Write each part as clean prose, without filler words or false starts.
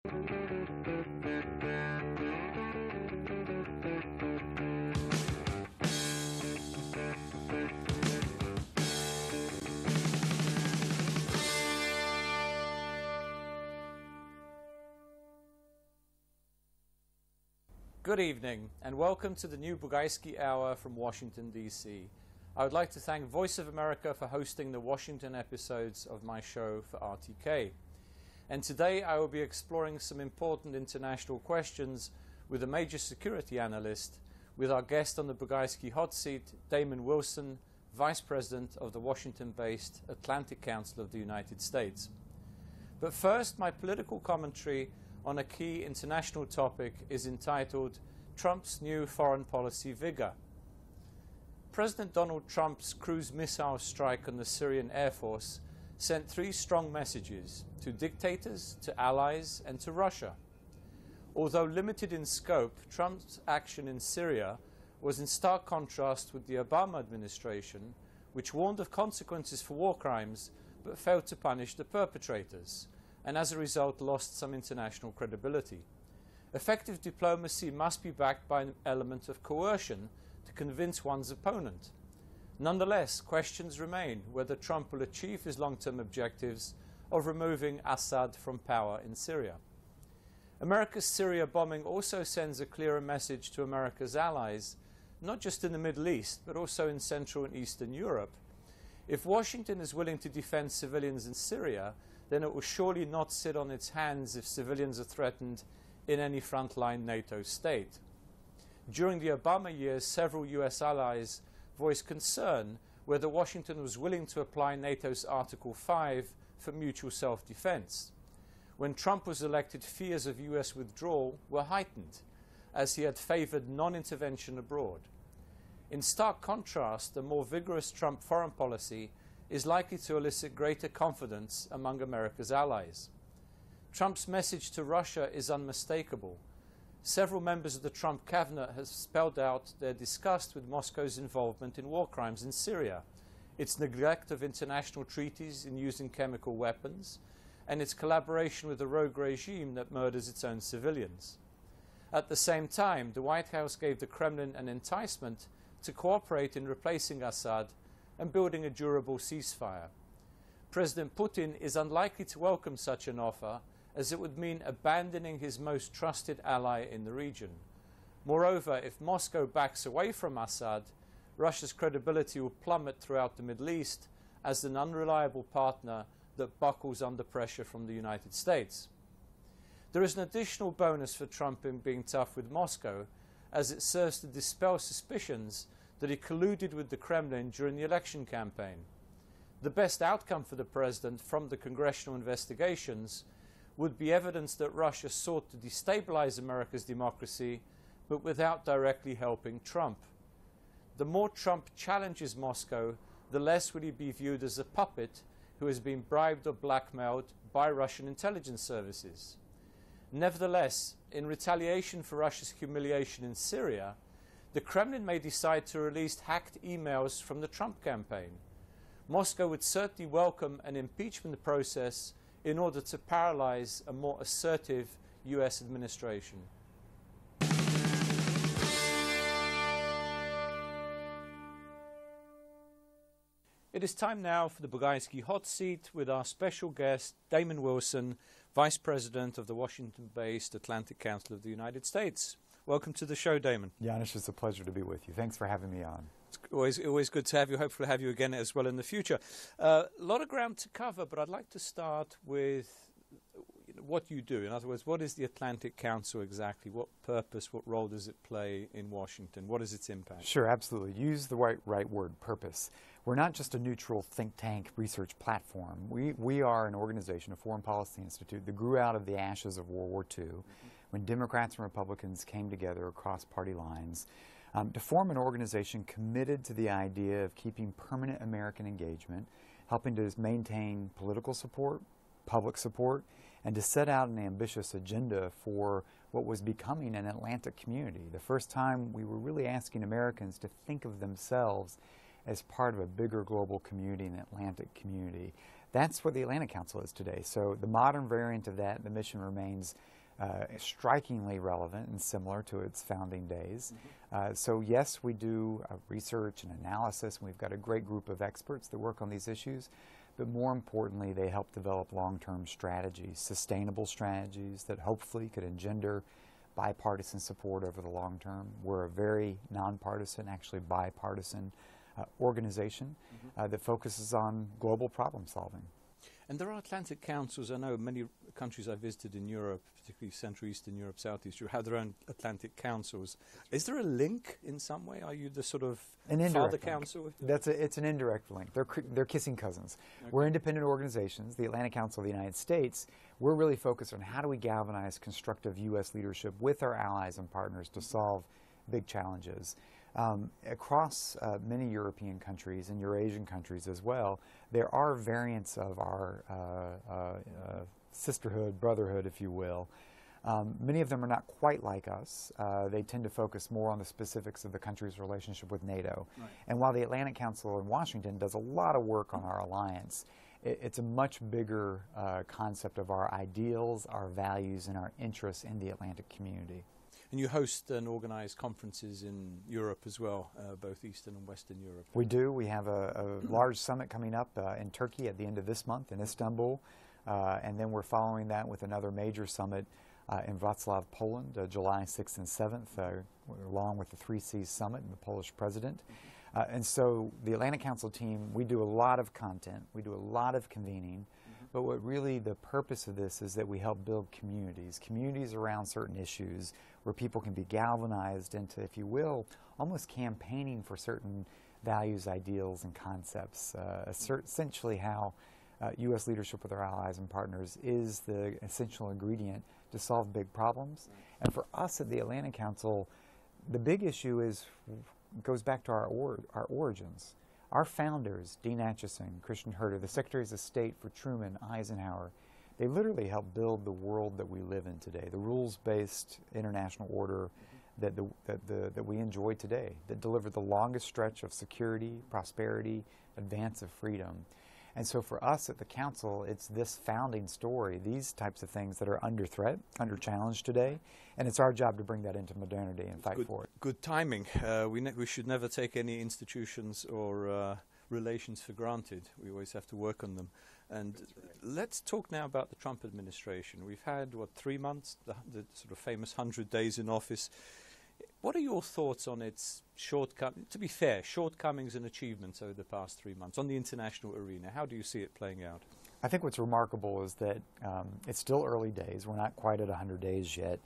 Good evening and welcome to the new BUGAJSKI Hour from Washington, D.C. I would like to thank Voice of America for hosting the Washington episodes of my show for RTK. And today I will be exploring some important international questions with a major security analyst, with our guest on the BUGAJSKI hot seat, Damon Wilson, Vice President of the Washington-based Atlantic Council of the United States. But first, my political commentary on a key international topic is entitled Trump's New Foreign Policy Vigor. President Donald Trump's cruise missile strike on the Syrian Air Force sent three strong messages to dictators, to allies, and to Russia. Although limited in scope, Trump's action in Syria was in stark contrast with the Obama administration, which warned of consequences for war crimes but failed to punish the perpetrators, and as a result lost some international credibility. Effective diplomacy must be backed by an element of coercion to convince one's opponent. Nonetheless, questions remain whether Trump will achieve his long-term objectives of removing Assad from power in Syria. America's Syria bombing also sends a clearer message to America's allies, not just in the Middle East, but also in Central and Eastern Europe. If Washington is willing to defend civilians in Syria, then it will surely not sit on its hands if civilians are threatened in any frontline NATO state. During the Obama years, several US allies voiced concern whether Washington was willing to apply NATO's Article 5 for mutual self-defense. When Trump was elected, fears of US withdrawal were heightened, as he had favored non-intervention abroad. In stark contrast, the more vigorous Trump foreign policy is likely to elicit greater confidence among America's allies. Trump's message to Russia is unmistakable. Several members of the Trump cabinet have spelled out their disgust with Moscow's involvement in war crimes in Syria, its neglect of international treaties in using chemical weapons, and its collaboration with a rogue regime that murders its own civilians. At the same time, the White House gave the Kremlin an enticement to cooperate in replacing Assad and building a durable ceasefire. President Putin is unlikely to welcome such an offer, as it would mean abandoning his most trusted ally in the region. Moreover, if Moscow backs away from Assad, Russia's credibility will plummet throughout the Middle East as an unreliable partner that buckles under pressure from the United States. There is an additional bonus for Trump in being tough with Moscow, as it serves to dispel suspicions that he colluded with the Kremlin during the election campaign. The best outcome for the president from the congressional investigations would be evidence that Russia sought to destabilize America's democracy, but without directly helping Trump. The more Trump challenges Moscow, the less will he be viewed as a puppet who has been bribed or blackmailed by Russian intelligence services. Nevertheless, in retaliation for Russia's humiliation in Syria, the Kremlin may decide to release hacked emails from the Trump campaign. Moscow would certainly welcome an impeachment process in order to paralyze a more assertive US administration. It is time now for the BUGAJSKI hot seat with our special guest, Damon Wilson, Vice President of the Washington-based Atlantic Council of the United States. Welcome to the show, Damon. Janusz, it's a pleasure to be with you. Thanks for having me on. It's always good to have you. Hopefully have you again as well in the future. A lot of ground to cover, but I'd like to start with what you do. In other words, what is the Atlantic Council exactly? What purpose, what role does it play in Washington? What is its impact? Sure, absolutely. Use the right word, purpose. We're not just a neutral think tank research platform. We are an organization, a foreign policy institute that grew out of the ashes of World War II, when Democrats and Republicans came together across party lines to form an organization committed to the idea of keeping permanent American engagement, helping to maintain political support, public support, and to set out an ambitious agenda for what was becoming an Atlantic community. The first time we were really asking Americans to think of themselves as part of a bigger global community, an Atlantic community. That's what the Atlantic Council is today. So the modern variant of that, the mission remains strikingly relevant and similar to its founding days. So yes, we do research and analysis, and we've got a great group of experts that work on these issues, but more importantly, they help develop long-term strategies, sustainable strategies that hopefully could engender bipartisan support over the long term. We're a very nonpartisan, actually bipartisan organization that focuses on global problem solving. And there are Atlantic councils. I know many countries I visited in Europe, particularly Central Eastern Europe, Southeast Europe, have their own Atlantic councils. Is there a link in some way? Are you the sort of father council? It's an indirect link. They're kissing cousins. Okay. We're independent organizations. The Atlantic Council of the United States, we're really focused on how do we galvanize constructive U.S. leadership with our allies and partners to solve big challenges. Across many European countries and Eurasian countries as well, there are variants of our sisterhood, brotherhood, if you will. Many of them are not quite like us. They tend to focus more on the specifics of the country's relationship with NATO. Right. And while the Atlantic Council in Washington does a lot of work on our alliance, it's a much bigger concept of our ideals, our values, and our interests in the Atlantic community. And you host and organize conferences in Europe as well, both Eastern and Western Europe. We do. We have a large summit coming up in Turkey at the end of this month in Istanbul. And then we're following that with another major summit in Wrocław, Poland, July 6th and 7th, along with the 3Cs Summit and the Polish president. And so the Atlantic Council team, we do a lot of content. We do a lot of convening. But what really the purpose of this is that we help build communities around certain issues where people can be galvanized into, if you will, almost campaigning for certain values, ideals, and concepts. Essentially how U.S. leadership with our allies and partners is the essential ingredient to solve big problems. And for us at the Atlantic Council, the big issue goes back to our origins. Our founders, Dean Acheson, Christian Herter, the Secretaries of State for Truman, Eisenhower, they literally helped build the world that we live in today, the rules-based international order that we enjoy today, that delivered the longest stretch of security, prosperity, advance of freedom. And so for us at the Council, it's this founding story, these types of things that are under threat, under challenge today, and it's our job to bring that into modernity and fight for it. Good timing. We should never take any institutions or relations for granted. We always have to work on them. And let's talk now about the Trump administration. We've had, 3 months, the sort of famous 100 days in office. What are your thoughts on its shortcomings and achievements over the past 3 months on the international arena? How do you see it playing out? I think what's remarkable is that it's still early days. We're not quite at 100 days yet.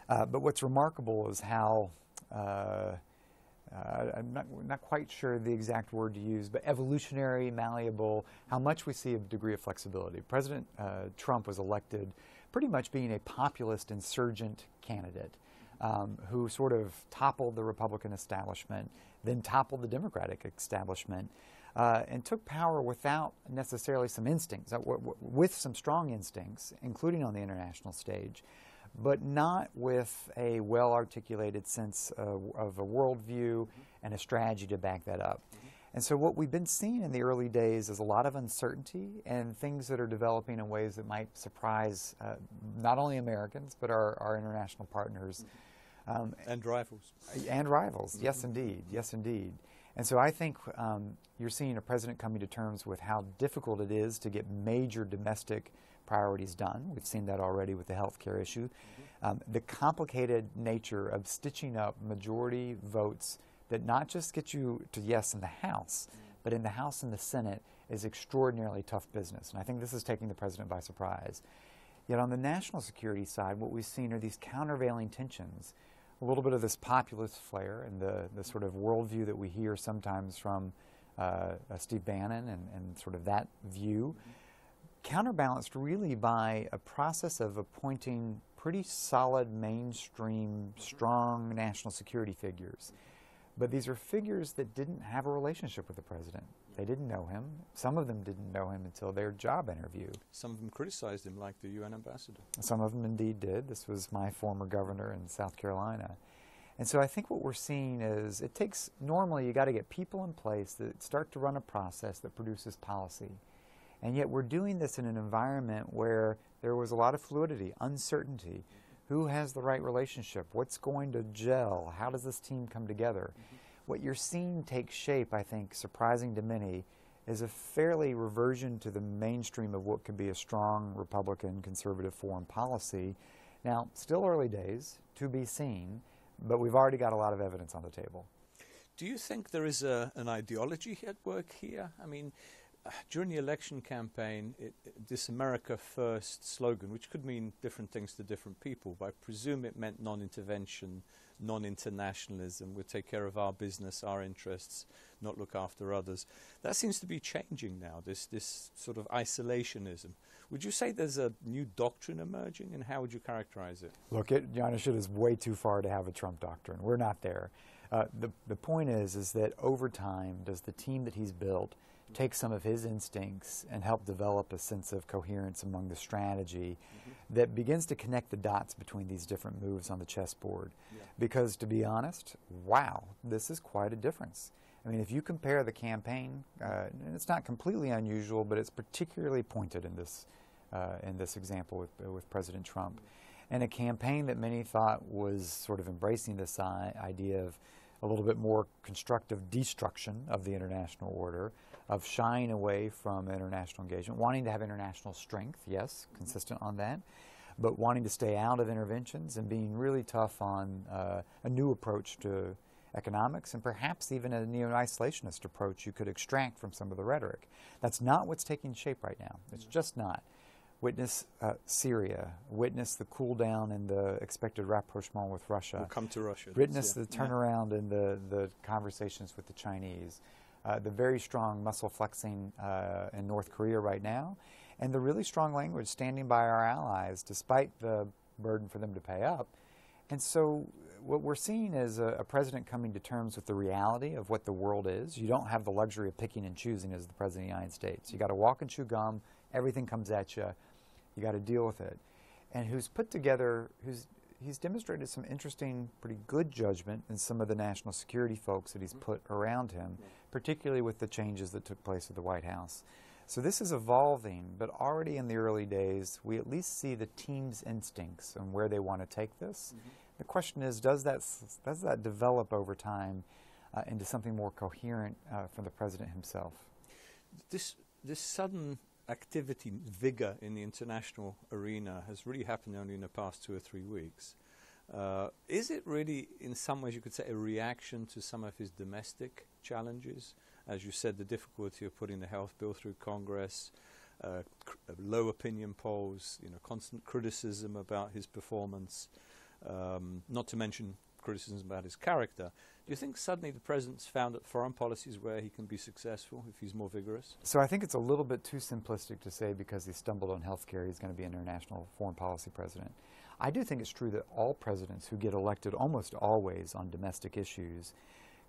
But what's remarkable is how, I'm not quite sure the exact word to use, but evolutionary, malleable, how much we see a degree of flexibility. President Trump was elected pretty much being a populist insurgent candidate. Who sort of toppled the Republican establishment, then toppled the Democratic establishment, and took power without necessarily some instincts, with some strong instincts, including on the international stage, but not with a well-articulated sense of a worldview and a strategy to back that up. And so what we've been seeing in the early days is a lot of uncertainty and things that are developing in ways that might surprise not only Americans, but our international partners. And rivals. And rivals, yes indeed, yes indeed. And so I think you're seeing a president coming to terms with how difficult it is to get major domestic priorities done. We've seen that already with the health care issue. The complicated nature of stitching up majority votes that not just get you to yes in the House, but in the House and the Senate is extraordinarily tough business. And I think this is taking the president by surprise. Yet on the national security side, what we've seen are these countervailing tensions, a little bit of this populist flair and the sort of worldview that we hear sometimes from Steve Bannon and sort of that view, counterbalanced really by a process of appointing pretty solid, mainstream, strong national security figures. But these are figures that didn't have a relationship with the president. They didn't know him. Some of them didn't know him until their job interview. Some of them criticized him, like the UN ambassador. Some of them indeed did. This was my former governor in South Carolina. And so I think what we're seeing is it takes, normally you got to get people in place that start to run a process that produces policy. And yet we're doing this in an environment where there was a lot of fluidity, uncertainty. Who has the right relationship? What's going to gel? How does this team come together? What you're seeing take shape, I think, surprising to many, is a fairly reversion to the mainstream of what could be a strong Republican conservative foreign policy. Now, still early days, to be seen, but we've already got a lot of evidence on the table. Do you think there is an ideology at work here? I mean, during the election campaign, this America First slogan, which could mean different things to different people, but I presume it meant non-intervention, non-internationalism, we'll take care of our business, our interests, not look after others. That seems to be changing now, this sort of isolationism. Would you say there's a new doctrine emerging, and how would you characterize it? Look, Janusz, it is way too far to have a Trump doctrine. We're not there. The point is that over time, does the team that he's built take some of his instincts and help develop a sense of coherence among the strategy that begins to connect the dots between these different moves on the chessboard? Because to be honest, wow, this is quite a difference. I mean, if you compare the campaign, and it's not completely unusual, but it's particularly pointed in this example with President Trump, and a campaign that many thought was sort of embracing this idea of a little bit more constructive destruction of the international order, of shying away from international engagement, wanting to have international strength, yes, consistent on that, but wanting to stay out of interventions and being really tough on a new approach to economics, and perhaps even a neo-isolationist approach you could extract from some of the rhetoric. That's not what's taking shape right now. It's just not. Witness Syria, witness the cool down and the expected rapprochement with Russia. We'll come to Russia. Witness the turnaround in the conversations with the Chinese. The very strong muscle flexing in North Korea right now, and the really strong language standing by our allies despite the burden for them to pay up. And so what we're seeing is a president coming to terms with the reality of what the world is. You don't have the luxury of picking and choosing as the President of the United States. You got to walk and chew gum. Everything comes at you. You got to deal with it. And who's put together, he's demonstrated some interesting, pretty good judgment in some of the national security folks that he's put around him, particularly with the changes that took place at the White House. So this is evolving, but already in the early days, we at least see the team's instincts and where they want to take this. The question is, does that develop over time into something more coherent for the president himself? This sudden activity, vigor in the international arena has really happened only in the past 2 or 3 weeks. Is it really, in some ways, you could say, a reaction to some of his domestic challenges? As you said, the difficulty of putting the health bill through Congress, low opinion polls, constant criticism about his performance, not to mention criticisms about his character. Do you think suddenly the president's found that foreign policy is where he can be successful if he's more vigorous? So I think it's a little bit too simplistic to say because he stumbled on health care he's going to be an international foreign policy president. I do think it's true that all presidents who get elected almost always on domestic issues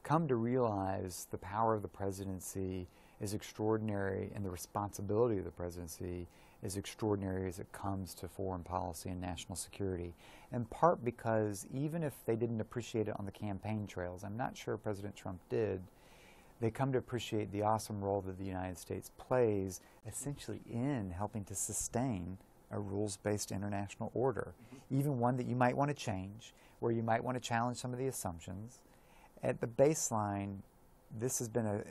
come to realize the power of the presidency is extraordinary and the responsibility of the presidency is extraordinary as it comes to foreign policy and national security, in part because even if they didn't appreciate it on the campaign trails, I'm not sure President Trump did, they come to appreciate the awesome role that the United States plays essentially in helping to sustain a rules-based international order, even one that you might want to change, where you might want to challenge some of the assumptions. At the baseline, this has been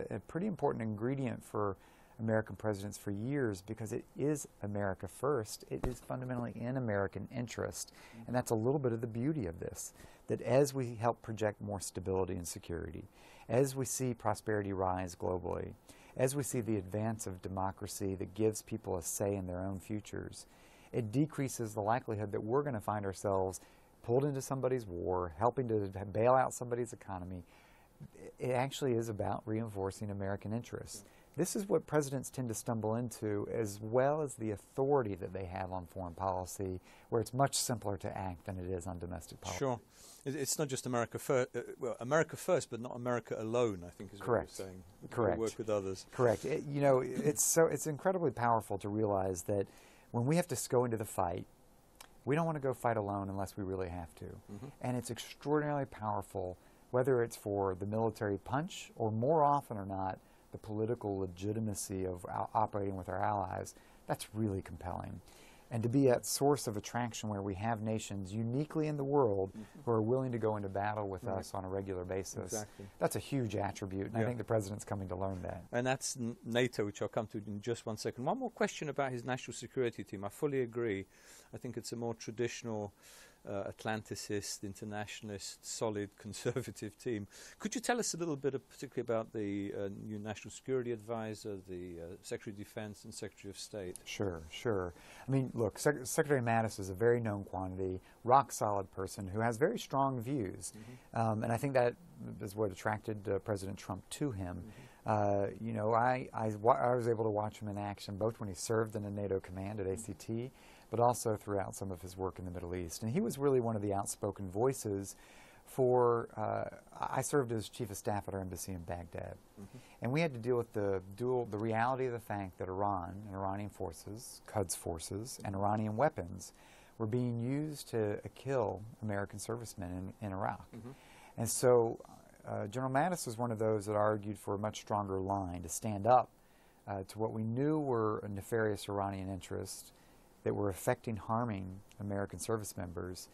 a pretty important ingredient for American presidents for years because it is America first. It is fundamentally in American interest. And that's a little bit of the beauty of this, that as we help project more stability and security, as we see prosperity rise globally, as we see the advance of democracy that gives people a say in their own futures, it decreases the likelihood that we're going to find ourselves pulled into somebody's war, helping to bail out somebody's economy. It actually is about reinforcing American interests. This is what presidents tend to stumble into, as well as the authority that they have on foreign policy, where it's much simpler to act than it is on domestic policy. Sure. It's not just America first, well, America first, but not America alone, I think is what you're saying. Correct. Work with others. Correct. It's incredibly powerful to realize that when we have to go into the fight, we don't want to go fight alone unless we really have to. And it's extraordinarily powerful, whether it's for the military punch or more often or not, the political legitimacy of operating with our allies, that's really compelling. And to be that source of attraction where we have nations uniquely in the world who are willing to go into battle with us on a regular basis, that's a huge attribute, and I think the President's coming to learn that. And that's NATO, which I'll come to in just one second. One more question about his national security team. I fully agree. I think it's a more traditional Atlanticist, internationalist, solid, conservative team. Could you tell us a little bit, particularly about the new National Security Advisor, the Secretary of Defense and Secretary of State? Sure, sure. I mean, look, Secretary Mattis is a very known quantity, rock-solid person who has very strong views. And I think that is what attracted President Trump to him. You know, I was able to watch him in action both when he served in the NATO command at ACT, but also throughout some of his work in the Middle East. And he was really one of the outspoken voices for, I served as Chief of Staff at our embassy in Baghdad. And we had to deal with the reality of the fact that Iran and Iranian forces, Quds forces, and Iranian weapons were being used to kill American servicemen in Iraq. And so General Mattis was one of those that argued for a much stronger line to stand up to what we knew were nefarious Iranian interests that were affecting, harming American service members.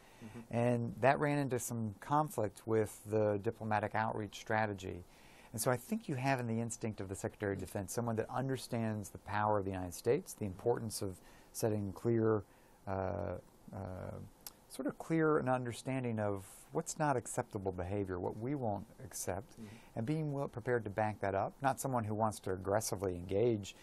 And that ran into some conflict with the diplomatic outreach strategy. And so I think you have in the instinct of the Secretary of Defense someone that understands the power of the United States, the importance of setting clear, sort of clear an understanding of what's not acceptable behavior, what we won't accept, and being prepared to back that up. Not someone who wants to aggressively engage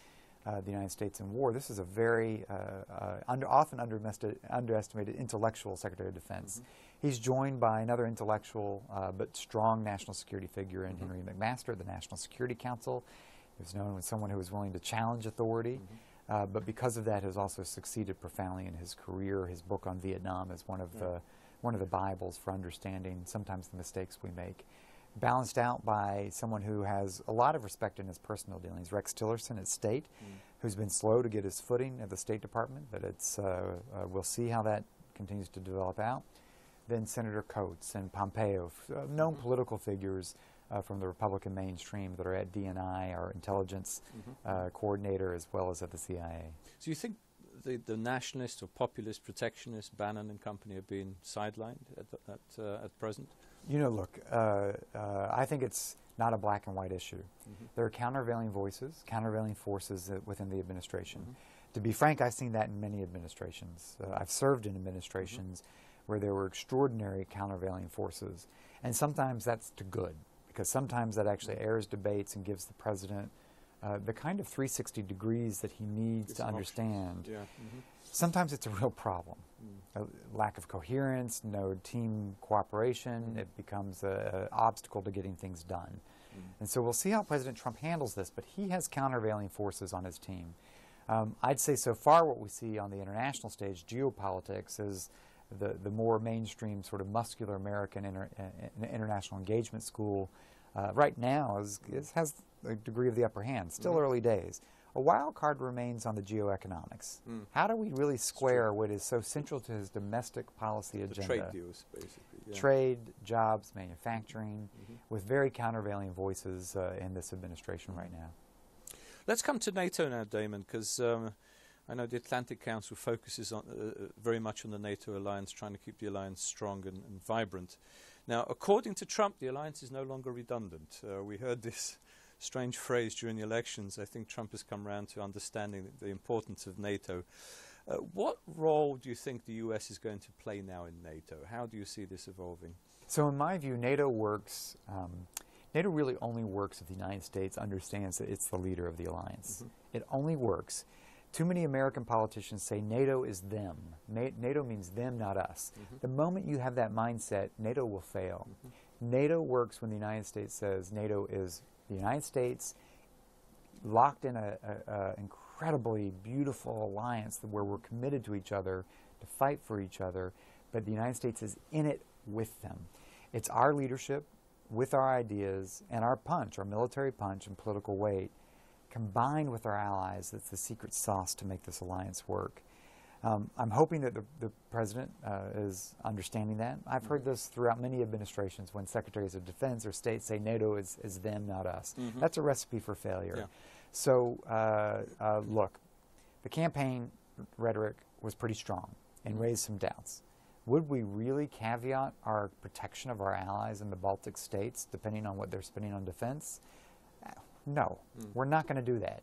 the United States in war. This is a very often underestimated intellectual Secretary of Defense. He's joined by another intellectual but strong national security figure in Henry McMaster, the National Security Council. He was known as someone who was willing to challenge authority, but because of that has also succeeded profoundly in his career. His book on Vietnam is one of the Bibles for understanding sometimes the mistakes we make. Balanced out by someone who has a lot of respect in his personal dealings. Rex Tillerson at State, who's been slow to get his footing at the State Department, but it's we'll see how that continues to develop out. Then Senator Coates and Pompeo, known political figures from the Republican mainstream that are at DNI, our intelligence coordinator, as well as at the CIA. So you think the nationalist or populist protectionist Bannon and company are being sidelined at present? You know, look, I think it's not a black and white issue. There are countervailing voices, countervailing forces within the administration. To be frank, I've seen that in many administrations. I've served in administrations where there were extraordinary countervailing forces. And sometimes that's to good, because sometimes that actually airs debates and gives the president the kind of 360 degrees that he needs to understand. Sometimes it's a real problem. A lack of coherence, no team cooperation, it becomes an obstacle to getting things done. And so we'll see how President Trump handles this, but he has countervailing forces on his team. I'd say so far what we see on the international stage, geopolitics, is the more mainstream sort of muscular American international engagement school right now has a degree of the upper hand, still early days. A wild card remains on the geoeconomics. How do we really square what is so central to his domestic policy agenda? The trade deals, basically. Trade, jobs, manufacturing, with very countervailing voices in this administration right now. Let's come to NATO now, Damon, because I know the Atlantic Council focuses on very much on the NATO alliance, trying to keep the alliance strong and vibrant. Now, according to Trump, the alliance is no longer redundant. We heard this strange phrase during the elections. I think Trump has come around to understanding the importance of NATO. What role do you think the U.S. is going to play now in NATO? How do you see this evolving? So in my view, NATO works, NATO really only works if the United States understands that it's the leader of the alliance. It only works. Too many American politicians say NATO is them. NATO means them, not us. The moment you have that mindset, NATO will fail. NATO works when the United States says NATO is the United States locked in an incredibly beautiful alliance where we're committed to each other, to fight for each other, but the United States is in it with them. It's our leadership with our ideas and our punch, our military punch and political weight, combined with our allies, that's the secret sauce to make this alliance work. I'm hoping that the President is understanding that. I've heard this throughout many administrations when Secretaries of Defense or states say NATO is them, not us. That's a recipe for failure. Yeah. So, look, the campaign rhetoric was pretty strong and raised some doubts. Would we really caveat our protection of our allies in the Baltic states depending on what they're spending on defense? No, we're not going to do that.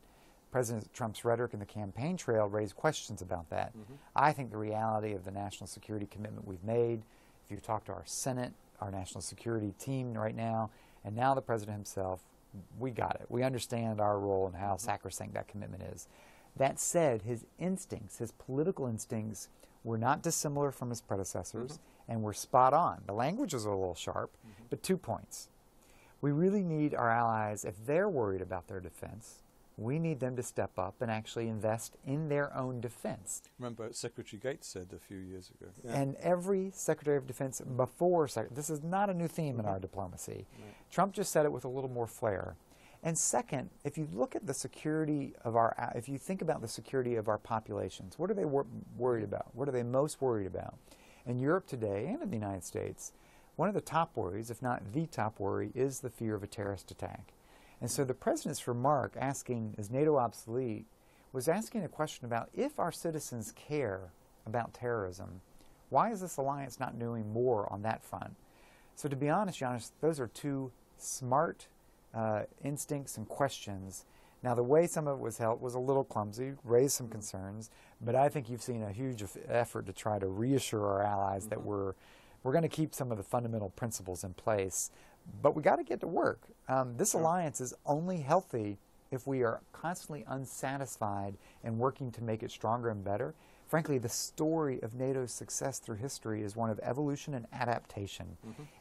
President Trump's rhetoric in the campaign trail raised questions about that. I think the reality of the national security commitment we've made, if you talk to our Senate, our national security team right now, and now the President himself, we got it. We understand our role and how sacrosanct that commitment is. That said, his instincts, his political instincts, were not dissimilar from his predecessors and were spot on. The language was a little sharp, but 2 points. We really need our allies, if they're worried about their defense, we need them to step up and actually invest in their own defense. Remember Secretary Gates said a few years ago. Yeah. And every Secretary of Defense before, this is not a new theme in our diplomacy. Trump just said it with a little more flair. And second, if you look at the security of if you think about the security of our populations, what are they worried about? What are they most worried about? In Europe today and in the United States, one of the top worries, if not the top worry, is the fear of a terrorist attack. And so the President's remark asking, is NATO obsolete, was asking a question about if our citizens care about terrorism, why is this alliance not doing more on that front? So to be honest, Giannis, those are two smart instincts and questions. Now the way some of it was held was a little clumsy, raised some concerns, but I think you've seen a huge effort to try to reassure our allies that we're going to keep some of the fundamental principles in place, but we got to get to work. This alliance is only healthy if we are constantly unsatisfied and working to make it stronger and better. Frankly, the story of NATO's success through history is one of evolution and adaptation.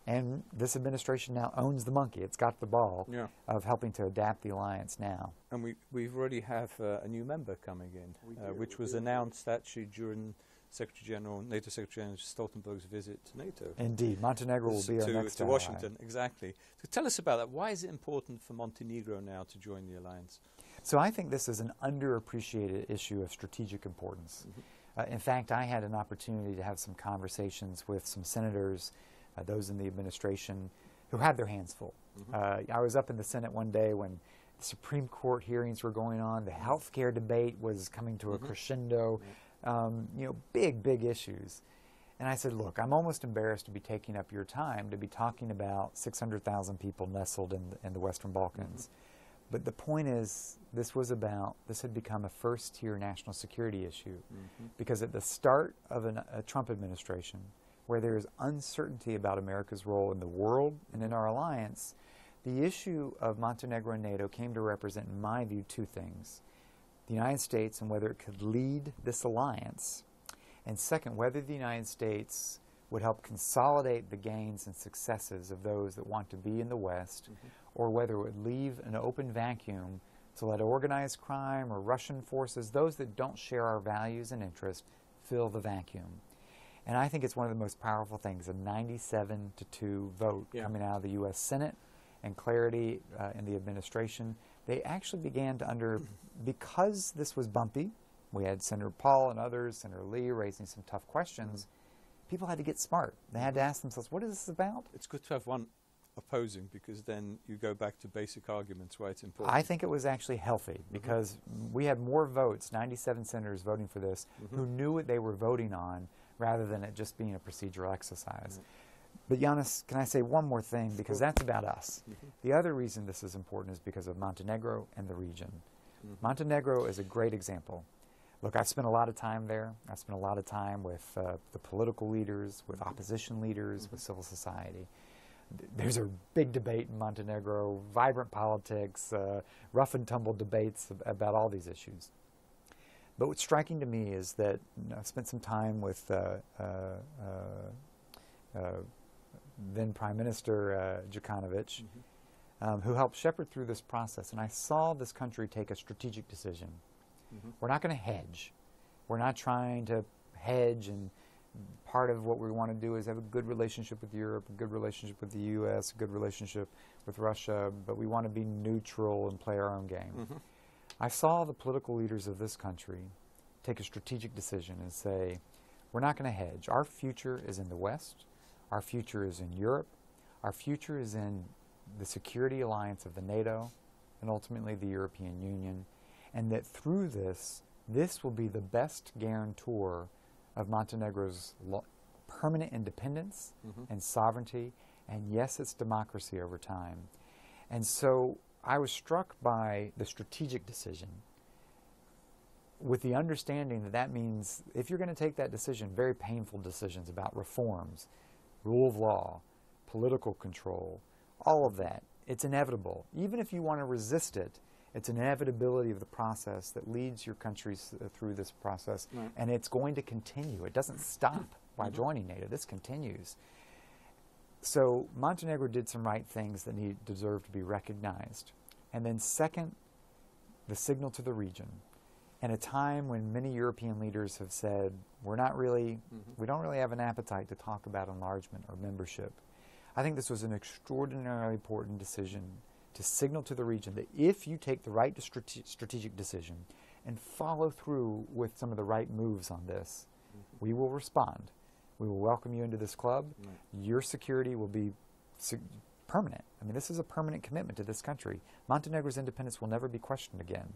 And this administration now owns the monkey. It's got the ball of helping to adapt the alliance now. And we already have a new member coming in, which was announced actually during NATO Secretary General Stoltenberg's visit to NATO. Indeed. Montenegro will be our next to ally. Washington, exactly. So tell us about that. Why is it important for Montenegro now to join the alliance? So I think this is an underappreciated issue of strategic importance. In fact, I had an opportunity to have some conversations with some senators, those in the administration, who had their hands full. I was up in the Senate one day when the Supreme Court hearings were going on. The health care debate was coming to a crescendo. Big issues. And I said, look, I'm almost embarrassed to be taking up your time to be talking about 600,000 people nestled in the Western Balkans. But the point is, this had become a first-tier national security issue. Because at the start of a Trump administration, where there is uncertainty about America's role in the world and in our alliance, the issue of Montenegro and NATO came to represent, in my view, two things. The United States and whether it could lead this alliance, and second, whether the United States would help consolidate the gains and successes of those that want to be in the West, or whether it would leave an open vacuum to let organized crime or Russian forces, those that don't share our values and interests, fill the vacuum. And I think it's one of the most powerful things, a 97-2 vote coming out of the U.S. Senate and clarity in the administration. They actually began to because this was bumpy, we had Senator Paul and others, Senator Lee raising some tough questions, people had to get smart. They had to ask themselves, what is this about? It's good to have one opposing, because then you go back to basic arguments why it's important. I think it was actually healthy, because we had more votes, 97 senators voting for this, who knew what they were voting on, rather than it just being a procedural exercise. But Giannis, can I say one more thing, because that's about us. The other reason this is important is because of Montenegro and the region. Montenegro is a great example. Look, I've spent a lot of time there. I've spent a lot of time with the political leaders, with opposition leaders, with civil society. There's a big debate in Montenegro, vibrant politics, rough and tumble debates about all these issues. But what's striking to me is that I've spent some time with then Prime Minister Djukanovic, who helped shepherd through this process. And I saw this country take a strategic decision. We're not going to hedge. We're not trying to hedge, and part of what we want to do is have a good relationship with Europe, a good relationship with the U.S., a good relationship with Russia, but we want to be neutral and play our own game. I saw the political leaders of this country take a strategic decision and say, we're not going to hedge. Our future is in the West. Our future is in Europe. Our future is in the security alliance of the NATO and ultimately the European Union. And that through this will be the best guarantor of Montenegro's permanent independence and sovereignty, and yes, its democracy over time. And so I was struck by the strategic decision with the understanding that that means if you're going to take that decision, very painful decisions about reforms, rule of law, political control, all of that, it's inevitable. Even if you want to resist it, it's an inevitability of the process that leads your countries through this process, and it's going to continue. It doesn't stop by joining NATO. This continues. So Montenegro did some right things that deserve to be recognized. And then second, the signal to the region. In a time when many European leaders have said, we don't really have an appetite to talk about enlargement or membership, I think this was an extraordinarily important decision to signal to the region that if you take the right strategic decision and follow through with some of the right moves on this, we will respond. We will welcome you into this club. Your security will be permanent. I mean, this is a permanent commitment to this country. Montenegro's independence will never be questioned again.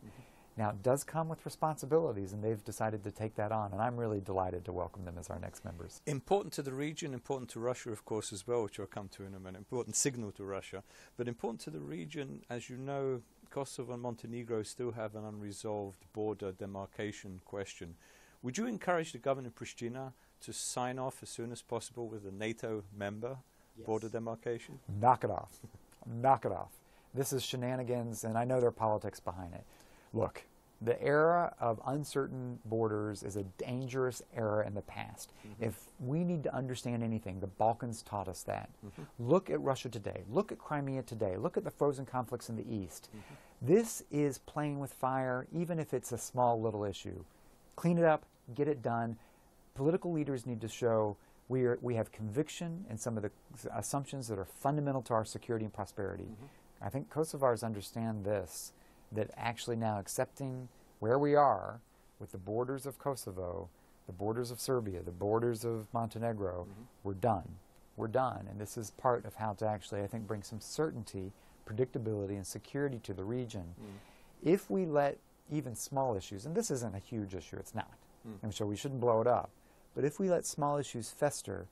Now, it does come with responsibilities, and they've decided to take that on, and I'm really delighted to welcome them as our next members. Important to the region, important to Russia, of course, as well, which I'll come to in a minute. Important signal to Russia. But important to the region, as you know, Kosovo and Montenegro still have an unresolved border demarcation question. Would you encourage the government of Pristina to sign off as soon as possible with a NATO member border demarcation? Knock it off. Knock it off. This is shenanigans, and I know there are politics behind it. Look, the era of uncertain borders is a dangerous era in the past. If we need to understand anything, the Balkans taught us that. Look at Russia today. Look at Crimea today. Look at the frozen conflicts in the East. This is playing with fire, even if it's a small little issue. Clean it up, get it done. Political leaders need to show we have conviction in some of the assumptions that are fundamental to our security and prosperity. I think Kosovars understand this, that actually now accepting where we are with the borders of Kosovo, the borders of Serbia, the borders of Montenegro, we're done. We're done. And this is part of how to actually, I think, bring some certainty, predictability, and security to the region. If we let even small issues, and this isn't a huge issue, it's not, and so we shouldn't blow it up, but if we let small issues fester,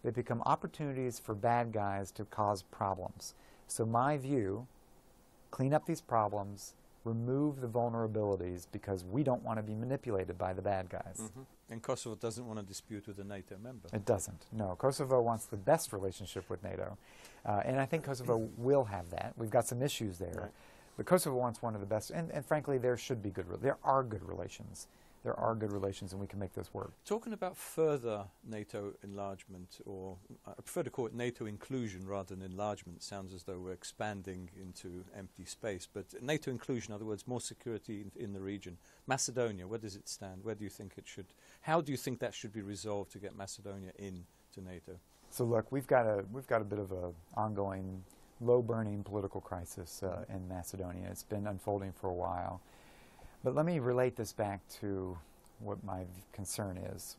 they become opportunities for bad guys to cause problems. So my view, clean up these problems, remove the vulnerabilities, because we don't want to be manipulated by the bad guys. And Kosovo doesn't want to dispute with a NATO member. It doesn't. No, Kosovo wants the best relationship with NATO. And I think Kosovo will have that. We've got some issues there. But Kosovo wants one of the best, and frankly, there should be there are good relations. There are good relations, and we can make this work. Talking about further NATO enlargement, or I prefer to call it NATO inclusion rather than enlargement. It sounds as though we're expanding into empty space. But NATO inclusion, in other words, more security in the region. Macedonia, where does it stand? Where do you think it should? How do you think that should be resolved to get Macedonia into NATO? So look, we've got a bit of a ongoing, low-burning political crisis in Macedonia. It's been unfolding for a while. But let me relate this back to what my concern is.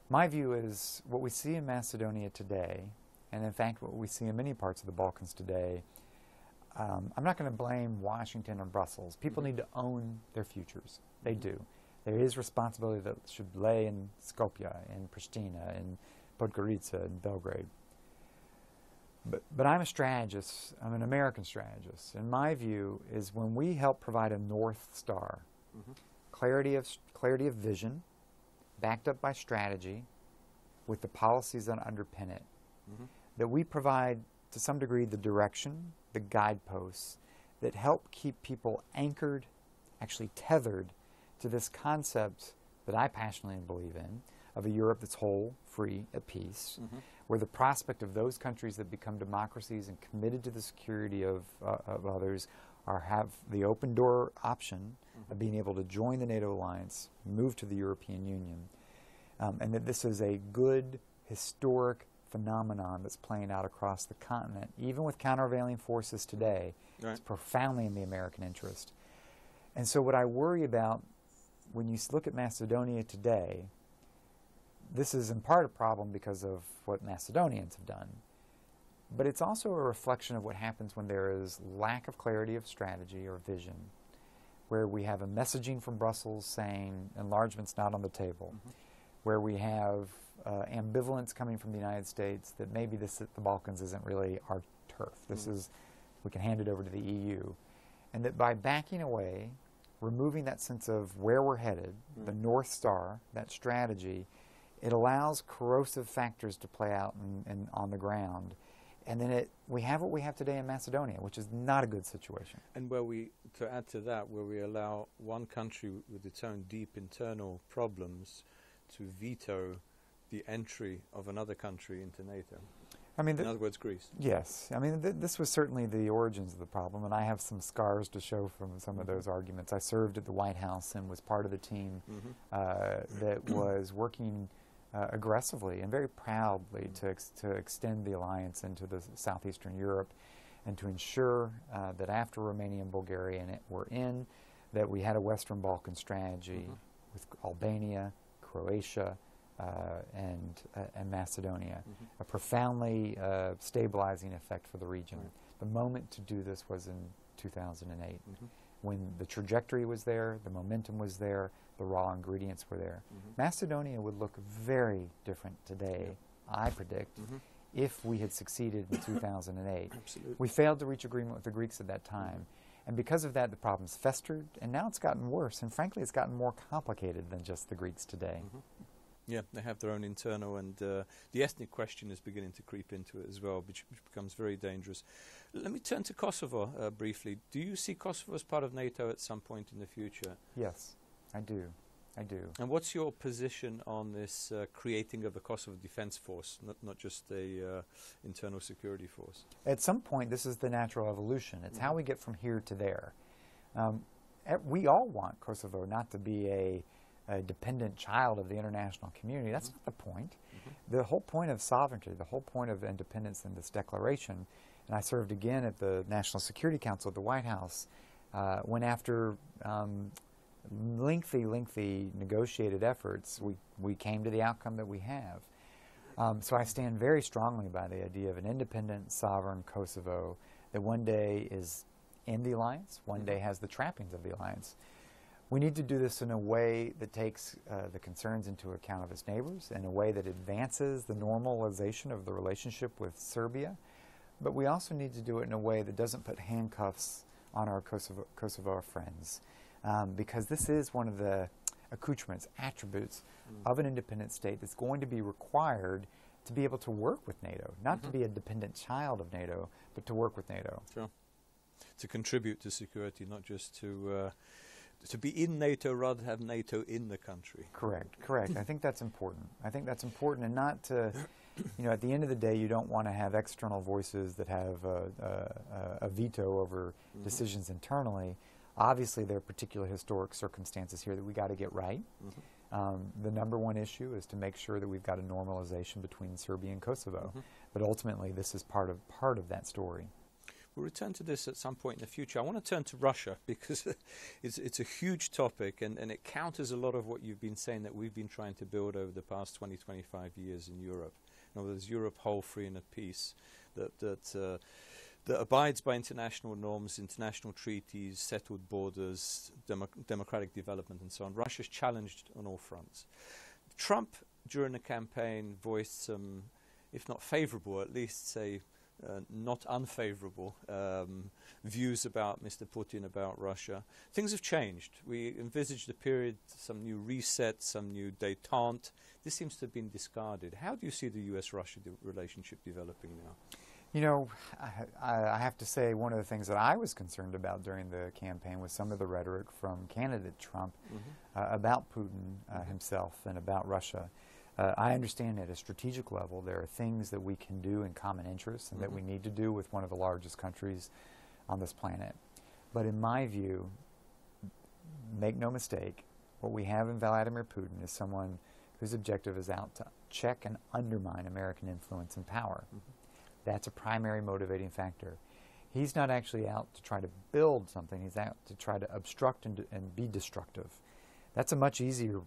My view is what we see in Macedonia today, and in fact what we see in many parts of the Balkans today, I'm not going to blame Washington or Brussels. People need to own their futures. They do. There is responsibility that should lay in Skopje, in Pristina, in Podgorica, in Belgrade. But I'm a strategist. I'm an American strategist. And my view is when we help provide a North Star, clarity of vision, backed up by strategy, with the policies that underpin it, that we provide, to some degree, the direction, the guideposts that help keep people anchored, actually tethered to this concept that I passionately believe in, of a Europe that's whole, free, at peace, where the prospect of those countries that become democracies and committed to the security of others have the open door option of being able to join the NATO alliance, move to the European Union, and that this is a good, historic phenomenon that's playing out across the continent, even with countervailing forces today. It's profoundly in the American interest. And so what I worry about when you look at Macedonia today, this is in part a problem because of what Macedonians have done, but it's also a reflection of what happens when there is lack of clarity of strategy or vision, where we have a messaging from Brussels saying enlargement's not on the table, where we have ambivalence coming from the United States that maybe the Balkans isn't really our turf. This is, we can hand it over to the EU. And that by backing away, removing that sense of where we're headed, the North Star, that strategy, it allows corrosive factors to play out on the ground. And then we have what we have today in Macedonia, which is not a good situation. And to add to that, where we allow one country with its own deep internal problems to veto the entry of another country into NATO. I mean, in other words, Greece. Yes. I mean, this was certainly the origins of the problem, and I have some scars to show from some of those arguments. I served at the White House and was part of the team that was working aggressively and very proudly to extend the alliance into the southeastern Europe and to ensure that after Romania and Bulgaria were in, that we had a Western Balkan strategy with Albania, Croatia, and Macedonia, a profoundly stabilizing effect for the region. The moment to do this was in 2008, when the trajectory was there, the momentum was there, the raw ingredients were there. Macedonia would look very different today, I predict, if we had succeeded in 2008. Absolutely. We failed to reach agreement with the Greeks at that time. And because of that, the problem's festered, and now it's gotten worse. And frankly, it's gotten more complicated than just the Greeks today. Yeah, they have their own internal, and the ethnic question is beginning to creep into it as well, which becomes very dangerous. Let me turn to Kosovo briefly. Do you see Kosovo as part of NATO at some point in the future? Yes, I do. I do. And what's your position on this creating of a Kosovo Defense Force, not just a internal security force? At some point, this is the natural evolution. It's how we get from here to there. We all want Kosovo not to be a dependent child of the international community. That's not the point. The whole point of sovereignty, the whole point of independence in this declaration, and I served again at the National Security Council at the White House, when after lengthy negotiated efforts, we came to the outcome that we have. So I stand very strongly by the idea of an independent, sovereign Kosovo that one day is in the alliance, one day has the trappings of the alliance. We need to do this in a way that takes the concerns into account of its neighbors, in a way that advances the normalization of the relationship with Serbia, but we also need to do it in a way that doesn't put handcuffs on our Kosovo friends, because this is one of the accoutrements, attributes of an independent state that's going to be required to be able to work with NATO, not to be a dependent child of NATO, but to work with NATO. Sure. To contribute to security, not just to be in NATO rather than have NATO in the country. Correct. I think that's important. I think that's important, and not to, at the end of the day, you don't want to have external voices that have a veto over decisions internally. Obviously, there are particular historic circumstances here that we got to get right. The number one issue is to make sure that we've got a normalization between Serbia and Kosovo. But ultimately, this is part of that story. We'll return to this at some point in the future. I want to turn to Russia because it's a huge topic, and it counters a lot of what you've been saying that we've been trying to build over the past 20, 25 years in Europe. In other words, Europe whole, free and at peace, that abides by international norms, international treaties, settled borders, democratic development, and so on. Russia's challenged on all fronts. Trump, during the campaign, voiced some, if not favorable, at least say not unfavorable views about Mr. Putin, about Russia. Things have changed. We envisaged a period, some new reset, some new détente. This seems to have been discarded. How do you see the US-Russia relationship developing now? I have to say one of the things that I was concerned about during the campaign was some of the rhetoric from candidate Trump about Putin himself and about Russia. I understand at a strategic level there are things that we can do in common interests and that we need to do with one of the largest countries on this planet. But in my view, make no mistake, what we have in Vladimir Putin is someone whose objective is out to check and undermine American influence and power. That's a primary motivating factor. He's not actually out to try to build something. He's out to try to obstruct and be destructive. That's a much easier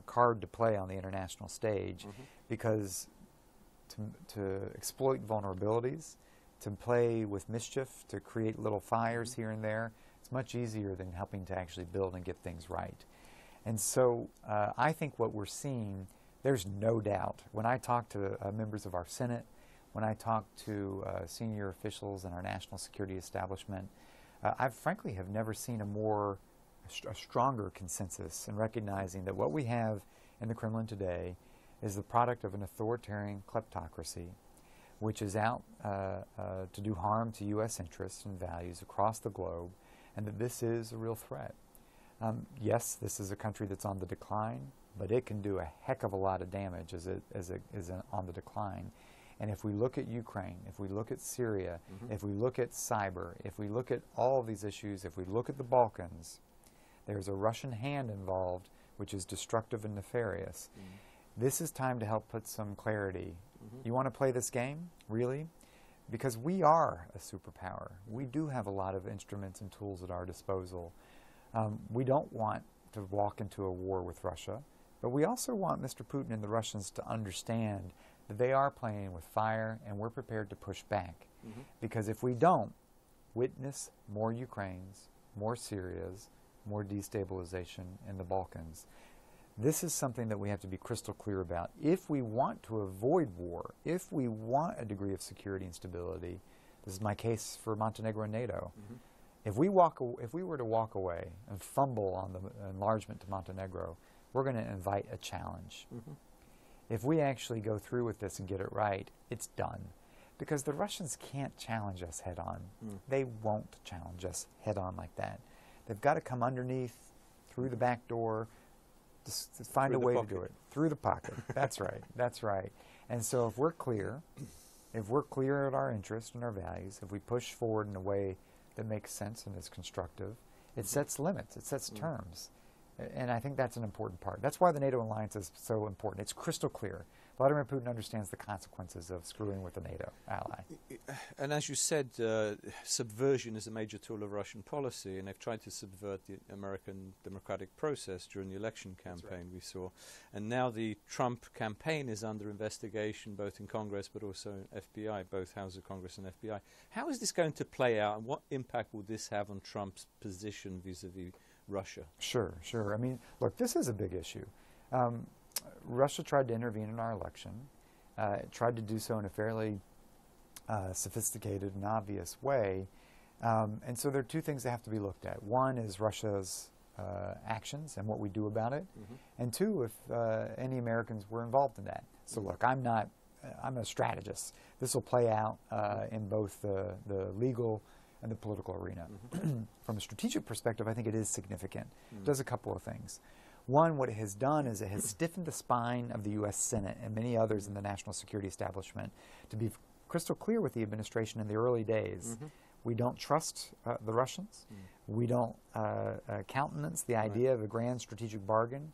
card to play on the international stage because to exploit vulnerabilities, to play with mischief, to create little fires here and there, it's much easier than helping to actually build and get things right. And so I think what we're seeing, there's no doubt, when I talk to members of our Senate, when I talk to senior officials in our national security establishment, I frankly have never seen a stronger consensus in recognizing that what we have in the Kremlin today is the product of an authoritarian kleptocracy which is out to do harm to U.S. interests and values across the globe, and that this is a real threat. Yes, this is a country that's on the decline, but it can do a heck of a lot of damage as it is on the decline. And if we look at Ukraine, if we look at Syria, if we look at cyber, if we look at all of these issues, if we look at the Balkans, there's a Russian hand involved which is destructive and nefarious. This is time to help put some clarity. You want to play this game? Really? Because we are a superpower. We do have a lot of instruments and tools at our disposal. We don't want to walk into a war with Russia, but we also want Mr. Putin and the Russians to understand that they are playing with fire, and we're prepared to push back. Because if we don't, witness more Ukraines, more Syrias, more destabilization in the Balkans. This is something that we have to be crystal clear about. If we want to avoid war, if we want a degree of security and stability, this is my case for Montenegro and NATO. If we were to walk away and fumble on the enlargement to Montenegro, we're going to invite a challenge. If we actually go through with this and get it right, it's done. Because the Russians can't challenge us head on. They won't challenge us head on like that. They've got to come underneath, through the back door, just find a way to do it. Through the pocket. That's right. That's right. And so if we're clear at our interests and our values, if we push forward in a way that makes sense and is constructive, it sets limits, it sets terms. And I think that's an important part. That's why the NATO alliance is so important. It's crystal clear. Vladimir Putin understands the consequences of screwing with a NATO ally. And as you said, subversion is a major tool of Russian policy, and they've tried to subvert the American democratic process during the election campaign we saw. And now the Trump campaign is under investigation, both in Congress but also FBI, both Houses of Congress and FBI. How is this going to play out, and what impact will this have on Trump's position vis-a-vis Russia? Sure. I mean, look, this is a big issue. Russia tried to intervene in our election. It tried to do so in a fairly sophisticated and obvious way. And so there are two things that have to be looked at. One is Russia's actions and what we do about it. And two, if any Americans were involved in that. So look, I'm a strategist. This will play out in both the legal and the political arena. From a strategic perspective, I think it is significant. It does a couple of things. One, what it has done is it has stiffened the spine of the U.S. Senate and many others in the national security establishment to be crystal clear with the administration in the early days. We don't trust the Russians. We don't countenance the idea of a grand strategic bargain.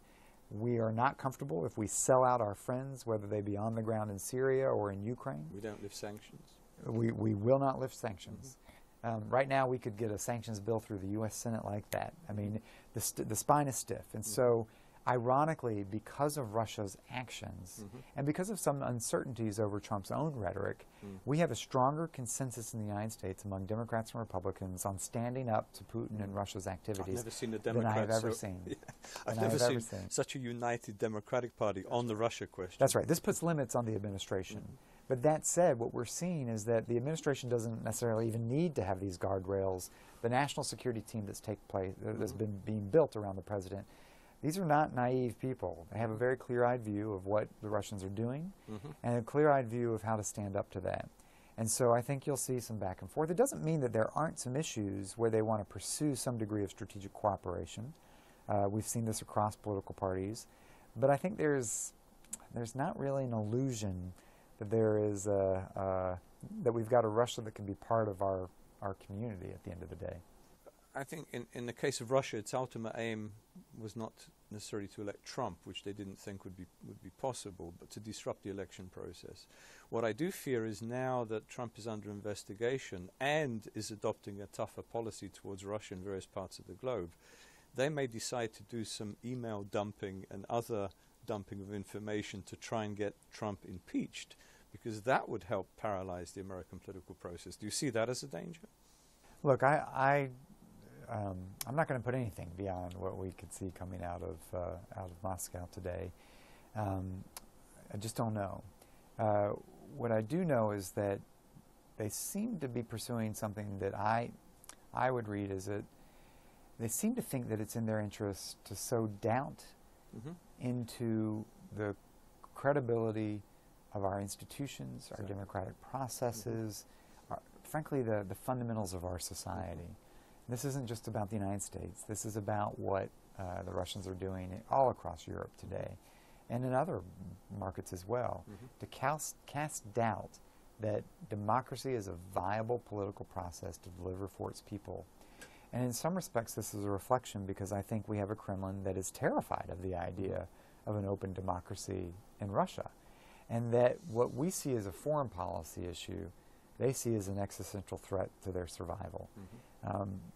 We are not comfortable if we sell out our friends, whether they be on the ground in Syria or in Ukraine. We don't lift sanctions. We will not lift sanctions. Right now, we could get a sanctions bill through the U.S. Senate like that. I mean, the spine is stiff. And so, ironically, because of Russia's actions and because of some uncertainties over Trump's own rhetoric, we have a stronger consensus in the United States among Democrats and Republicans on standing up to Putin and Russia's activities I've never seen a than Democrat I have ever seen. Yeah. I've never seen such a united Democratic Party on the Russia question. That's right. This puts limits on the administration. But that said, what we're seeing is that the administration doesn't necessarily even need to have these guardrails. The national security team that's been being built around the president, these are not naive people. They have a very clear-eyed view of what the Russians are doing and a clear-eyed view of how to stand up to that. And so I think you'll see some back and forth. It doesn't mean that there aren't some issues where they want to pursue some degree of strategic cooperation. We've seen this across political parties. But I think there's not really an illusion that there is that we've got a Russia that can be part of our community at the end of the day. I think in the case of Russia, its ultimate aim was not necessarily to elect Trump, which they didn't think would be possible, but to disrupt the election process. What I do fear is now that Trump is under investigation and is adopting a tougher policy towards Russia in various parts of the globe, they may decide to do some email dumping and other dumping of information to try and get Trump impeached, because that would help paralyze the American political process. Do you see that as a danger? Look, I'm not going to put anything beyond what we could see coming out of Moscow today. I just don't know. What I do know is that they seem to be pursuing something that I would read as they seem to think that it's in their interest to sow doubt into the credibility of our institutions, our democratic processes, frankly, the fundamentals of our society. This isn't just about the United States. This is about what the Russians are doing all across Europe today, and in other markets as well, to cast doubt that democracy is a viable political process to deliver for its people. And in some respects, this is a reflection, because I think we have a Kremlin that is terrified of the idea of an open democracy in Russia, and that what we see as a foreign policy issue, they see as an existential threat to their survival.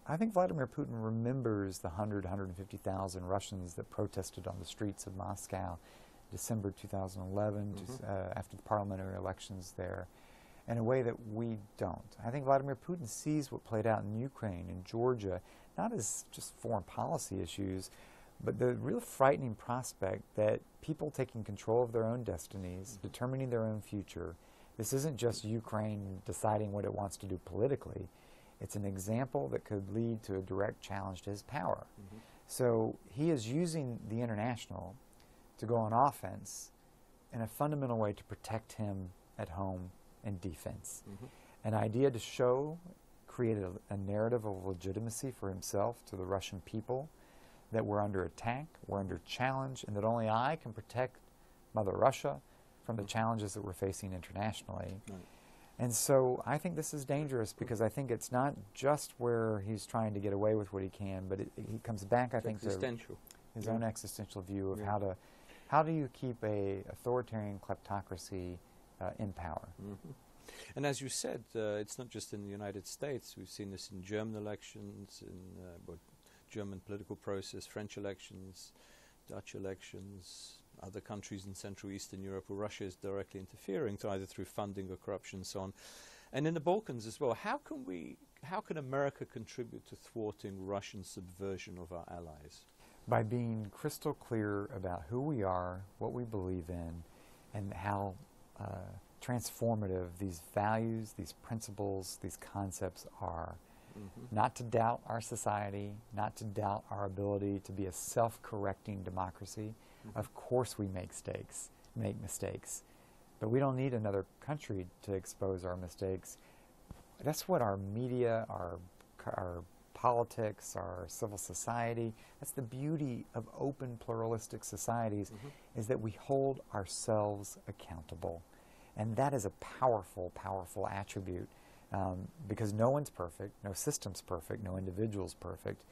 I think Vladimir Putin remembers the 150,000 Russians that protested on the streets of Moscow December 2011 after the parliamentary elections there, in a way that we don't. I think Vladimir Putin sees what played out in Ukraine and Georgia, not as just foreign policy issues, but the real frightening prospect that people taking control of their own destinies, determining their own future. This isn't just Ukraine deciding what it wants to do politically. It's an example that could lead to a direct challenge to his power. So he is using the international to go on offense in a fundamental way to protect him at home in defense. An idea to create a narrative of legitimacy for himself to the Russian people, that we're under attack, we're under challenge, and that only I can protect Mother Russia from the challenges that we're facing internationally. And so I think this is dangerous, because I think it's not just where he's trying to get away with what he can, but he comes back, I think, to his own existential view of how do you keep a authoritarian kleptocracy in power. And as you said, it's not just in the United States. We've seen this in German elections, in German political process, French elections, Dutch elections, other countries in Central Eastern Europe where Russia is directly interfering, either through funding or corruption and so on. And in the Balkans as well. How can America contribute to thwarting Russian subversion of our allies? By being crystal clear about who we are, what we believe in, and how transformative these values, these principles, these concepts are. Not to doubt our society, not to doubt our ability to be a self-correcting democracy. Of course we make mistakes, but we don't need another country to expose our mistakes. That's what our media, our politics, our civil society, that's the beauty of open pluralistic societies, is that we hold ourselves accountable. And that is a powerful, powerful attribute. Because no one's perfect, no system's perfect, no individual's perfect,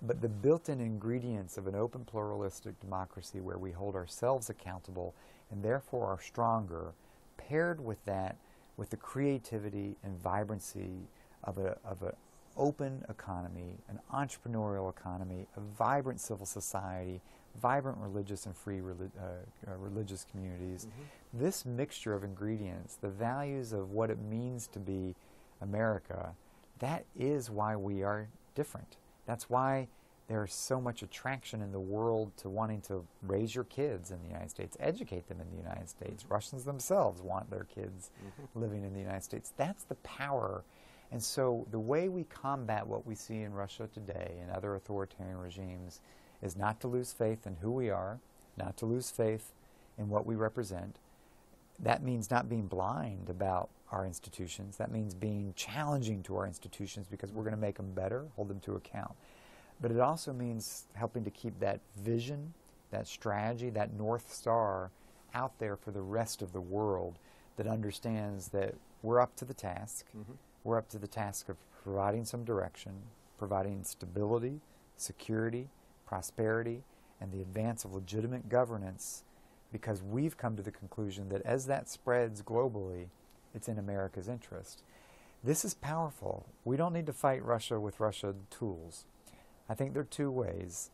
but the built-in ingredients of an open pluralistic democracy where we hold ourselves accountable and therefore are stronger, paired with that, with the creativity and vibrancy of an open economy, an entrepreneurial economy, a vibrant civil society, vibrant religious and free religious communities. This mixture of ingredients, the values of what it means to be America, that is why we are different. That's why there's so much attraction in the world to wanting to raise your kids in the United States, educate them in the United States. Russians themselves want their kids living in the United States. That's the power. And so the way we combat what we see in Russia today and other authoritarian regimes is not to lose faith in who we are, not to lose faith in what we represent. That means not being blind about our institutions. That means being challenging to our institutions, because we're going to make them better, hold them to account. But it also means helping to keep that vision, that strategy, that North Star out there for the rest of the world that understands that we're up to the task. We're up to the task of providing some direction, providing stability, security, prosperity, and the advance of legitimate governance, because we've come to the conclusion that as that spreads globally, it's in America's interest. This is powerful. We don't need to fight Russia with Russian tools. I think there are two ways.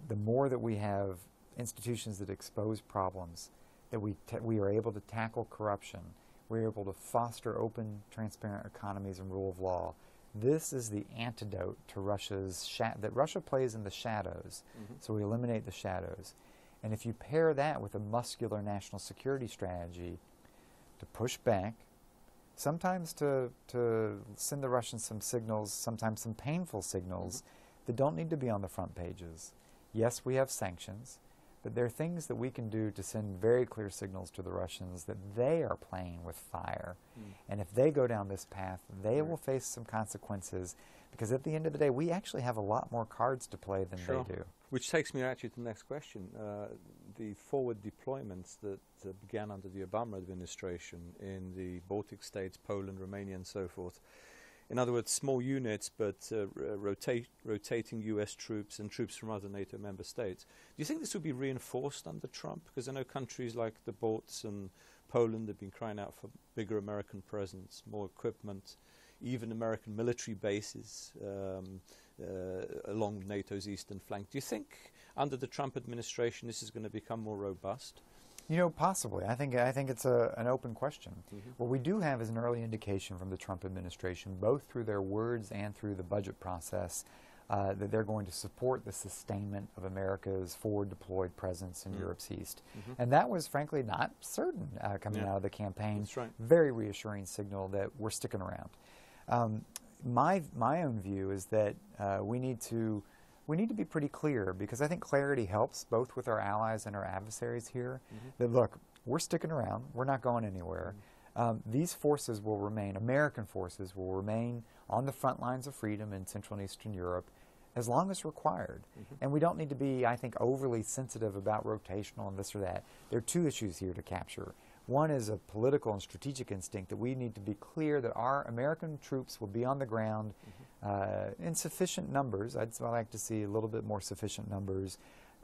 The more that we have institutions that expose problems, that we are able to tackle corruption, we're able to foster open, transparent economies and rule of law. This is the antidote to Russia's that Russia plays in the shadows, so we eliminate the shadows. And if you pair that with a muscular national security strategy to push back, sometimes to send the Russians some signals, sometimes some painful signals that don't need to be on the front pages. Yes, we have sanctions, but there are things that we can do to send very clear signals to the Russians that they are playing with fire. And if they go down this path, they will face some consequences, because at the end of the day, we actually have a lot more cards to play than they do. Which takes me actually to the next question. The forward deployments that began under the Obama administration in the Baltic states, Poland, Romania, and so forth. In other words, small units, but rotating U.S. troops and troops from other NATO member states. Do you think this will be reinforced under Trump? Because I know countries like the Balts and Poland have been crying out for bigger American presence, more equipment, even American military bases along NATO's eastern flank. Do you think under the Trump administration this is going to become more robust? You know, possibly. I think it's an open question. What we do have is an early indication from the Trump administration, both through their words and through the budget process, that they're going to support the sustainment of America's forward deployed presence in Europe's east. And that was, frankly, not certain coming out of the campaign. That's right. Very reassuring signal that we're sticking around. My own view is that we need to be pretty clear, because I think clarity helps both with our allies and our adversaries here, that look, we're sticking around, we're not going anywhere. These forces will remain, American forces will remain on the front lines of freedom in Central and Eastern Europe as long as required. And we don't need to be, I think, overly sensitive about rotational and this or that. There are two issues here to capture. One is a political and strategic instinct that we need to be clear that our American troops will be on the ground in sufficient numbers. I'd like to see a little bit more sufficient numbers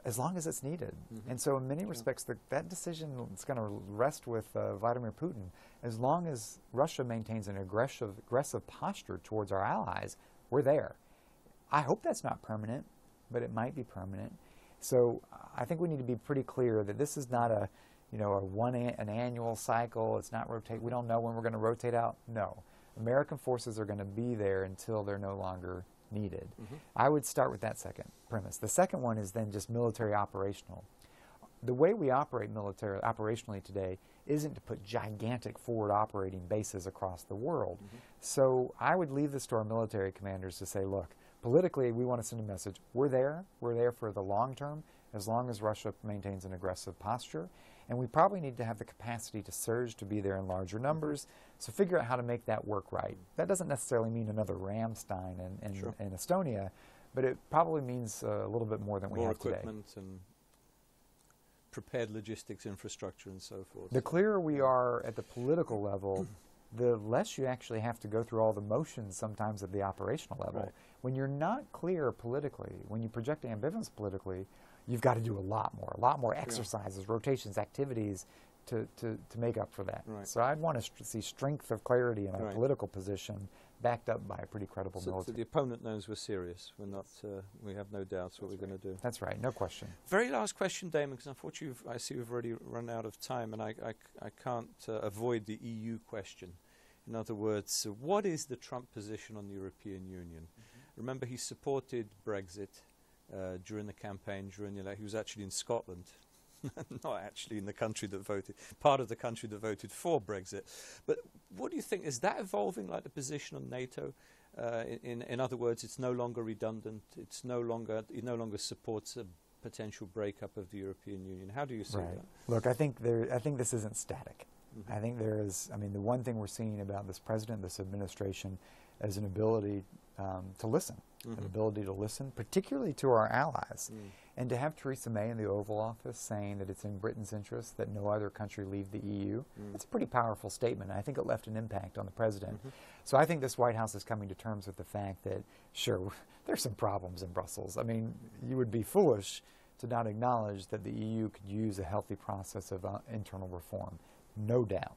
as long as it's needed. And so in many respects, that decision is going to rest with Vladimir Putin. As long as Russia maintains an aggressive posture towards our allies, we're there. I hope that's not permanent, but it might be permanent. So I think we need to be pretty clear that this is not an annual cycle. It's not rotate. We don't know when we're going to rotate out. No. American forces are going to be there until they're no longer needed. I would start with that second premise. The second one is then just military operational. The way we operate military operationally today isn't to put gigantic forward operating bases across the world. So I would leave this to our military commanders to say, look, politically we want to send a message. We're there for the long term, as long as Russia maintains an aggressive posture. And we probably need to have the capacity to surge to be there in larger numbers. So figure out how to make that work right. That doesn't necessarily mean another Ramstein in Estonia, but it probably means a little bit more than we have today. More equipment and prepared logistics infrastructure and so forth. The clearer we are at the political level, the less you actually have to go through all the motions sometimes at the operational level. When you're not clear politically, when you project ambivalence politically, you've got to do a lot more exercises, rotations, activities to make up for that. So I'd want to see strength of clarity in our political position backed up by a pretty credible military. So the opponent knows we're serious. We're not, we have no doubts what we're going to do. That's right, no question. Very last question, Damon, because unfortunately I see we've already run out of time, and I can't avoid the EU question. In other words, what is the Trump position on the European Union? Remember, he supported Brexit during the campaign, during the election. He was actually in Scotland, not actually in the country that voted, part of the country that voted for Brexit. But what do you think? Is that evolving like the position on NATO? In other words, it's no longer redundant. It's no longer, it no longer supports a potential breakup of the European Union. How do you see that? Look, I think this isn't static. I think there is, I mean, the one thing we're seeing about this president, this administration, is an ability to listen, an ability to listen, particularly to our allies. And to have Theresa May in the Oval Office saying that it's in Britain's interest that no other country leave the EU, it's a pretty powerful statement. I think it left an impact on the president. So I think this White House is coming to terms with the fact that, sure, there's some problems in Brussels. I mean, you would be foolish to not acknowledge that the EU could use a healthy process of internal reform, no doubt.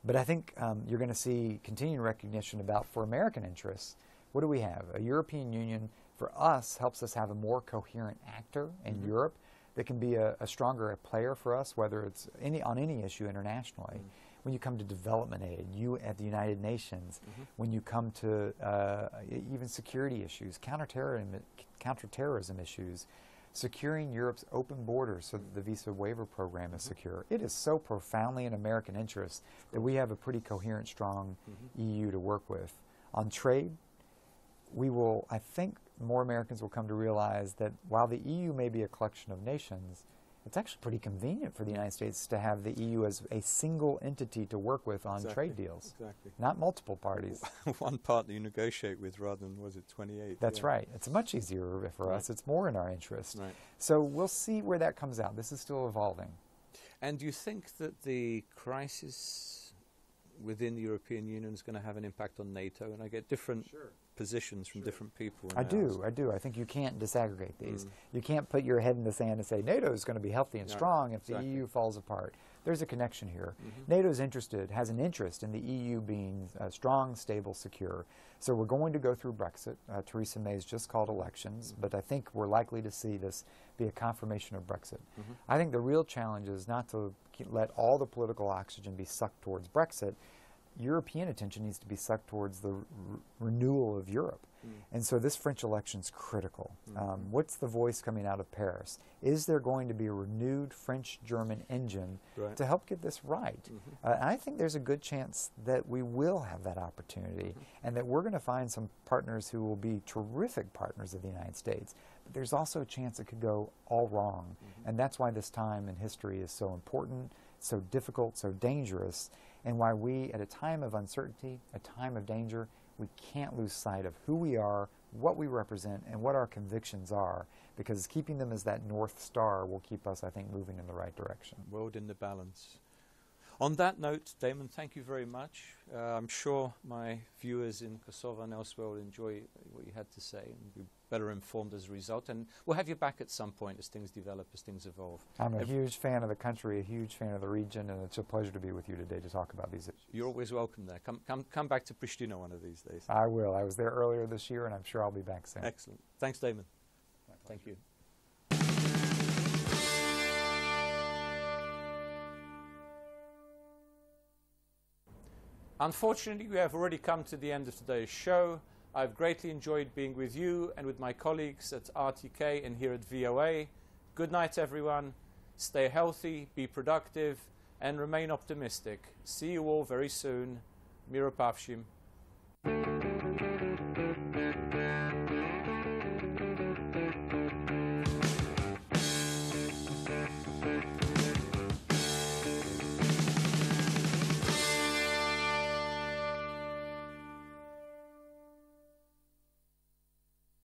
But I think you're going to see continued recognition about, for American interests, what do we have? A European Union for us, helps us have a more coherent actor in Europe that can be a stronger player for us, whether it's on any issue internationally. When you come to development aid, you at the United Nations, when you come to even security issues, counterterrorism issues, securing Europe's open borders so that the visa waiver program is secure. It is so profoundly in American interest that we have a pretty coherent, strong EU to work with. On trade, we will, I think more Americans will come to realize that while the EU may be a collection of nations, it's actually pretty convenient for the United States to have the EU as a single entity to work with on trade deals. Not multiple parties. One partner you negotiate with rather than, was it 28? That's right. It's much easier for us. It's more in our interest. So we'll see where that comes out. This is still evolving. And do you think that the crisis within the European Union is going to have an impact on NATO? And I get different positions from different people. I do. I think you can't disaggregate these. You can't put your head in the sand and say NATO is going to be healthy and strong if the EU falls apart. There's a connection here. NATO's has an interest in the EU being strong, stable, secure. So we're going to go through Brexit. Theresa May's just called elections, but I think we're likely to see this be a confirmation of Brexit. I think the real challenge is not to let all the political oxygen be sucked towards Brexit. European attention needs to be sucked towards the renewal of Europe. And so this French election is critical. What's the voice coming out of Paris? Is there going to be a renewed French-German engine to help get this right? I think there's a good chance that we will have that opportunity and that we're going to find some partners who will be terrific partners of the United States. But there's also a chance it could go all wrong. And that's why this time in history is so important, so difficult, so dangerous, and why we, at a time of uncertainty, a time of danger, we can't lose sight of who we are, what we represent, and what our convictions are, because keeping them as that North Star will keep us, I think, moving in the right direction. World in the balance. On that note, Damon, thank you very much. I'm sure my viewers in Kosovo and elsewhere will enjoy what you had to say and be better informed as a result. And we'll have you back at some point as things develop, as things evolve. I'm a huge fan of the country, a huge fan of the region, and it's a pleasure to be with you today to talk about these issues. You're always welcome there. Come back to Pristina one of these days. I will. I was there earlier this year, and I'm sure I'll be back soon. Excellent. Thanks, Damon. Thank you. Unfortunately, we have already come to the end of today's show. I've greatly enjoyed being with you and with my colleagues at RTK and here at VOA. Good night, everyone. Stay healthy, be productive, and remain optimistic. See you all very soon. Miro Pavshim.